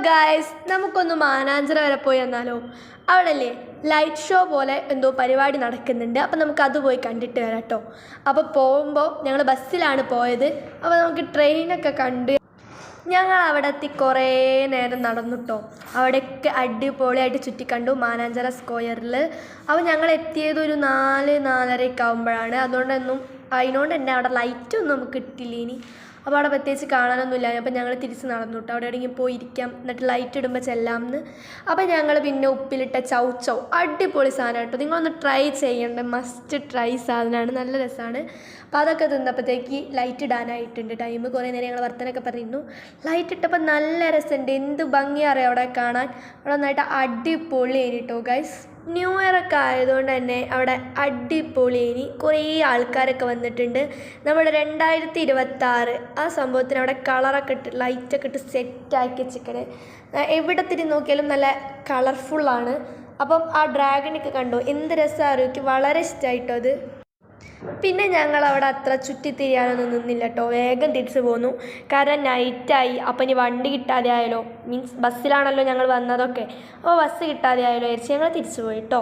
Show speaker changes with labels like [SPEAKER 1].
[SPEAKER 1] Guys, നമുക്കൊന്ന് മാനാഞ്ചിറ വരെ പോയി വന്നാലോ? അവിടെയല്ലേ ലൈറ്റ് ഷോ പോലെ എന്തോ പരിപാടി നടക്കുന്നുണ്ട്. അപ്പം നമുക്കത് പോയി കണ്ടിട്ട് വരാം കേട്ടോ. അപ്പോൾ പോകുമ്പോൾ ഞങ്ങൾ ബസ്സിലാണ് പോയത്. അപ്പോൾ നമുക്ക് ട്രെയിനൊക്കെ കണ്ട് ഞങ്ങൾ അവിടെ എത്തി കുറേ നേരം നടന്നു കേട്ടോ. അവിടെയൊക്കെ അടിപൊളിയായിട്ട് ചുറ്റിക്കണ്ടു മാനാഞ്ചിറ സ്ക്വയറിൽ. അപ്പോൾ ഞങ്ങൾ എത്തിയത് ഒരു 4-4:30 ആകുമ്പോഴാണ്. അതിനോണ്ട് തന്നെ അവിടെ ലൈറ്റൊന്നും നമുക്ക് കിട്ടില്ല ഇനി. അപ്പോൾ അവിടെ പ്രത്യേകിച്ച് കാണാനൊന്നുമില്ല. അപ്പോൾ ഞങ്ങൾ തിരിച്ച് നടന്നു കേട്ടോ. അവിടെ എവിടെയെങ്കിലും പോയി ഇരിക്കാം, എന്നിട്ട് ലൈറ്റ് ഇടുമ്പോൾ ചെല്ലാമെന്ന്. അപ്പോൾ ഞങ്ങൾ പിന്നെ ഉപ്പിലിട്ട ചൗ അടിപൊളി സാധനം കേട്ടോ. നിങ്ങളൊന്ന് ട്രൈ ചെയ്യേണ്ട, മസ്റ്റ് ട്രൈ സാധനമാണ്, നല്ല രസമാണ്. അപ്പോൾ അതൊക്കെ തിന്നപ്പോഴത്തേക്ക് ലൈറ്റ് ഇടാനായിട്ടുണ്ട് ടൈം. കുറേ നേരം ഞങ്ങൾ വർത്തനൊക്കെ പറഞ്ഞിരുന്നു. ലൈറ്റ് ഇട്ടപ്പോൾ നല്ല രസമുണ്ട്, എന്ത് ഭംഗിയറിയാം അവിടെ കാണാൻ. അവിടെ നന്നായിട്ട് അടിപൊളിയായി കേട്ടോ ഗൈസ്. ന്യൂ ഇയർ ഒക്കെ ആയതുകൊണ്ട് തന്നെ അവിടെ അടിപൊളിയായി. കുറേ ആൾക്കാരൊക്കെ വന്നിട്ടുണ്ട്. നമ്മുടെ 2026 ആ സംഭവത്തിന് അവിടെ കളറൊക്കെ ഇട്ട് ലൈറ്റൊക്കെ ഇട്ട് സെറ്റാക്കി വെച്ചിരിക്കണേ. എവിടെ തിരി നോക്കിയാലും നല്ല കളർഫുള്ളാണ്. അപ്പം ആ ഡ്രാഗണൊക്കെ കണ്ടോ, എന്ത് രസമാണ്. എനിക്ക് വളരെ ഇഷ്ടമായിട്ടോ അത്. പിന്നെ ഞങ്ങൾ അവിടെ അത്ര ചുറ്റിത്തിരിയാനൊന്നും നിന്നില്ല കേട്ടോ. വേഗം തിരിച്ച് പോന്നു, കാരണം നൈറ്റായി. അപ്പം ഇനി വണ്ടി കിട്ടാതെ ആയാലോ, മീൻസ് ബസ്സിലാണല്ലോ ഞങ്ങൾ വന്നതൊക്കെ. അപ്പോൾ ബസ് കിട്ടാതെ ആയാലോ വിചാരിച്ച് ഞങ്ങൾ തിരിച്ചു പോയി കേട്ടോ.